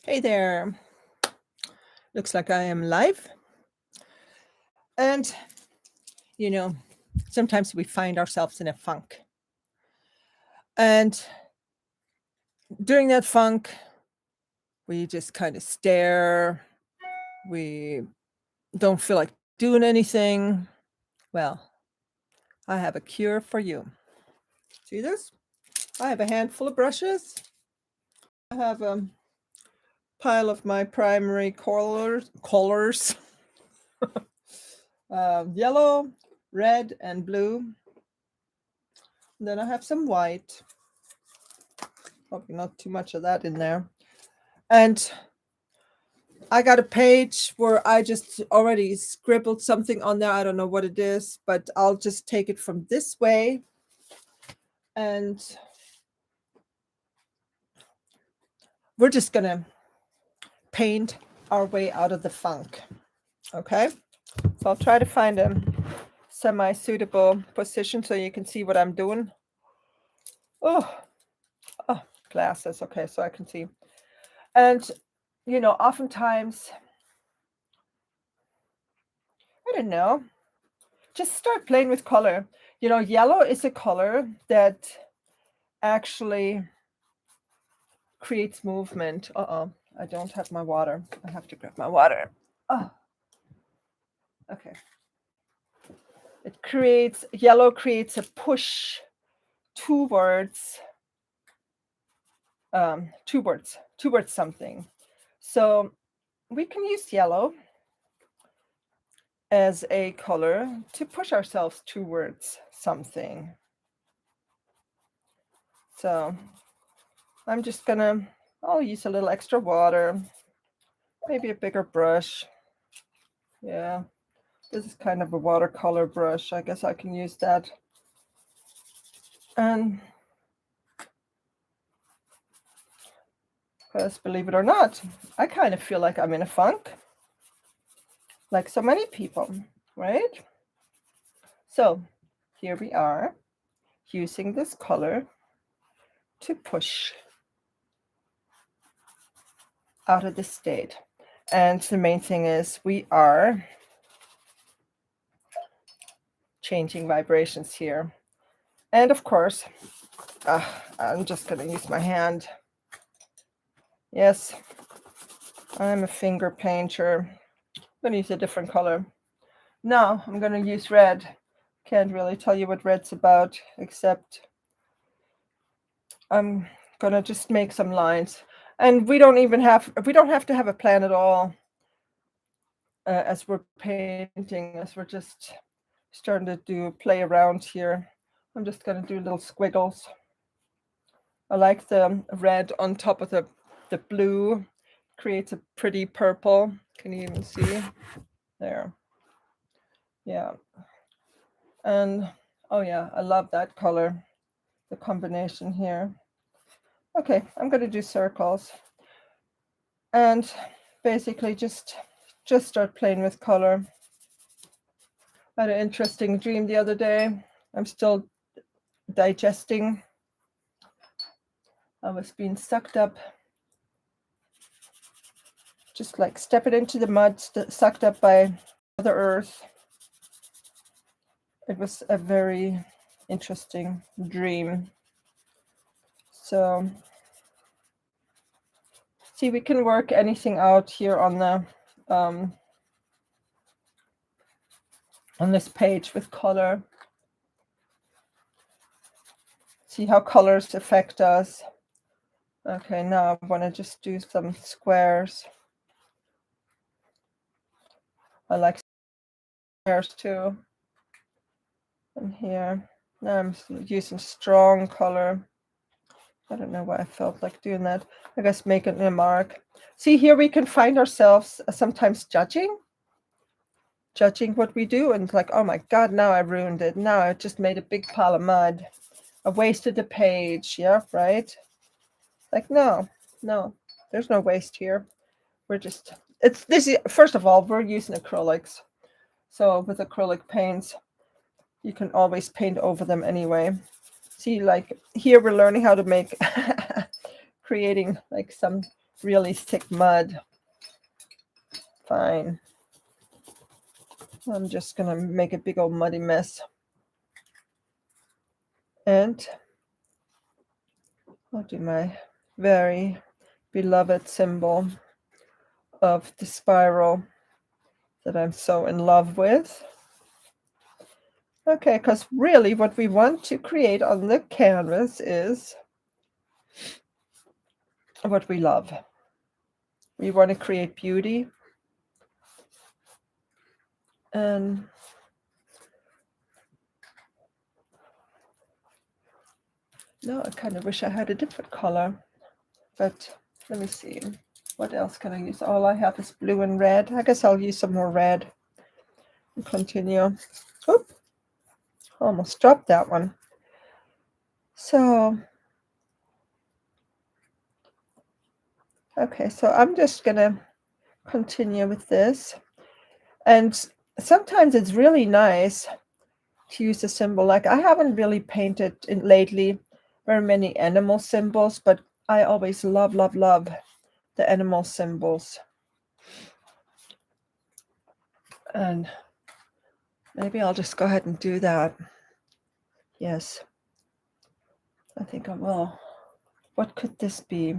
Hey there. Looks like I am live. And, you know, sometimes we find ourselves in a funk. And during that funk, we just kind of stare. We don't feel like doing anything. Well, I have a cure for you. See this? I have a handful of brushes. I have a pile of my primary colors yellow, red, and blue. And then I have some white. Probably not too much of that in there. And I got a page where I just already scribbled something on there. I don't know what it is, but I'll just take it from this way. And we're just going to paint our way out of the funk. Okay. So I'll try to find a semi-suitable position so you can see what I'm doing. Oh, glasses. Okay, so I can see. And, oftentimes, I don't know, just start playing with color. Yellow is a color that actually creates movement. I don't have my water. I have to grab my water. Oh, okay. Yellow creates a push towards something. So we can use yellow as a color to push ourselves towards something. So I'll use a little extra water, maybe a bigger brush. Yeah, this is kind of a watercolor brush. I guess I can use that. And because believe it or not, I kind of feel like I'm in a funk, like so many people, right? So here we are using this color to push out of this state. And the main thing is we are changing vibrations here. And of course, I'm just going to use my hand. Yes, I'm a finger painter. I'm going to use a different color. Now I'm going to use red. Can't really tell you what red's about, except I'm going to just make some lines. And we don't have to have a plan at all as we're painting, as we're just starting to play around here. I'm just going to do little squiggles. I like the red on top of the blue. Creates a pretty purple. Can you even see? There. Yeah. And oh yeah, I love that color. The combination here. Okay, I'm going to do circles. And basically just start playing with color. I had an interesting dream the other day. I'm still digesting. I was being sucked up, just like stepping into the mud, sucked up by Mother Earth. It was a very interesting dream. So, see, we can work anything out here on the on this page with color. See how colors affect us. Okay, now I want to just do some squares. I like squares too. And here, now I'm using strong color. I don't know why I felt like doing that. I guess making a mark. See, here we can find ourselves sometimes judging what we do, and it's like, oh my God, now I ruined it. Now I just made a big pile of mud. I wasted the page. Yeah, right? Like, no, there's no waste here. We're just, first of all, we're using acrylics. So with acrylic paints, you can always paint over them anyway. See, like here we're learning how to make, creating like some really thick mud. Fine. I'm just gonna make a big old muddy mess. And I'll do my very beloved symbol of the spiral that I'm so in love with. Okay, because really what we want to create on the canvas is what we love. We want to create beauty. And no, I kind of wish I had a different color, but let me see. What else can I use? All I have is blue and red. I guess I'll use some more red and continue. Oop, almost dropped that one. So, okay, so I'm just gonna continue with this. And sometimes it's really nice to use a symbol. Like I haven't really painted lately very many animal symbols, but I always love the animal symbols. And maybe I'll just go ahead and do that. Yes, I think I will. What could this be?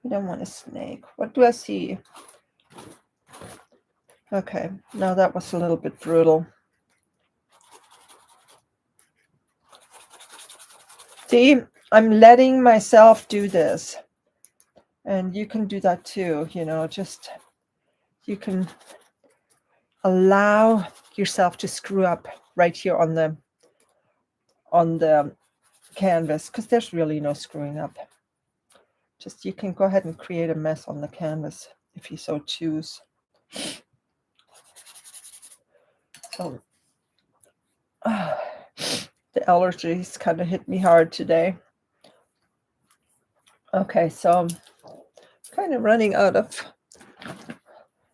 We don't want a snake. What do I see? Okay, now that was a little bit brutal. See, I'm letting myself do this. And you can do that too, you know, just you can allow yourself to screw up right here on the canvas, because there's really no screwing up. Just you can go ahead and create a mess on the canvas if you so choose. So the allergies kind of hit me hard today. Okay, so I'm kind of running out of,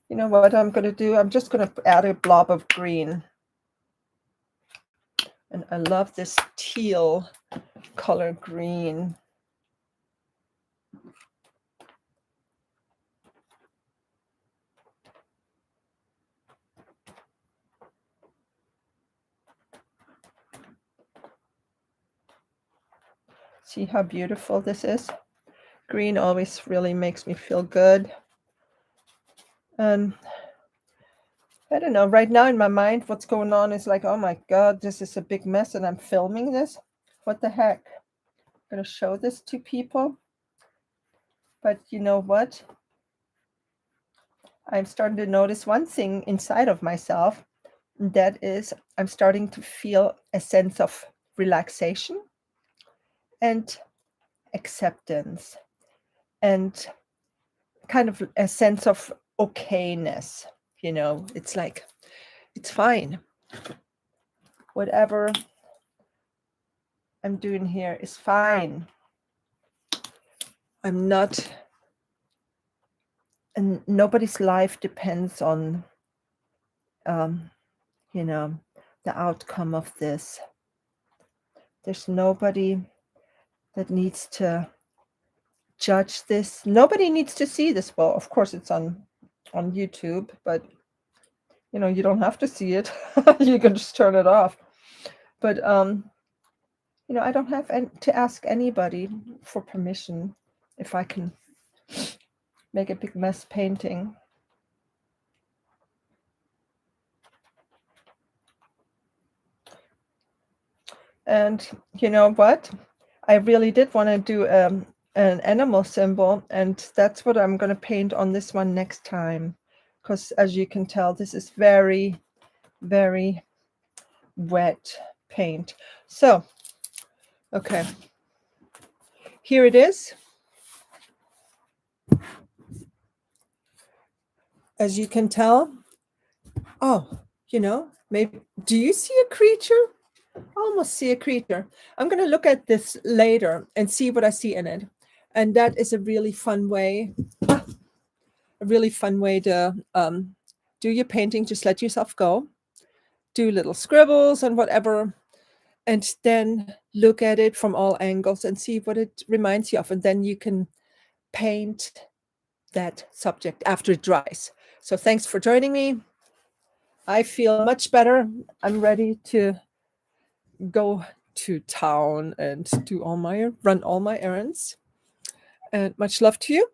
you know what I'm going to do? I'm just going to add a blob of green. And I love this teal color green. See how beautiful this is? Green always really makes me feel good. And I don't know, right now in my mind, what's going on is like, oh my God, this is a big mess and I'm filming this. What the heck? I'm going to show this to people. But you know what? I'm starting to notice one thing inside of myself. And that is I'm starting to feel a sense of relaxation and acceptance and kind of a sense of okayness. You know, it's like, it's fine. Whatever I'm doing here is fine. I'm not, and nobody's life depends on, you know, the outcome of this. There's nobody that needs to judge this. Nobody needs to see this. Well, of course it's on YouTube, but you know, you don't have to see it. You can just turn it off. But you know, I don't have to ask anybody for permission if I can make a big mess painting. And you know what? I really did want to do an animal symbol, and that's what I'm going to paint on this one next time. Because as you can tell, this is very, very wet paint. So, okay, here it is. As you can tell, oh, you know, maybe, do you see a creature? I almost see a creature. I'm going to look at this later and see what I see in it. And that is a really fun way, to do your painting. Just let yourself go, do little scribbles and whatever, and then look at it from all angles and see what it reminds you of. And then you can paint that subject after it dries. So thanks for joining me. I feel much better. I'm ready to go to town and run all my errands. And much love to you.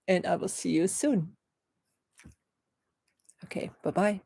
And I will see you soon. Okay, bye-bye.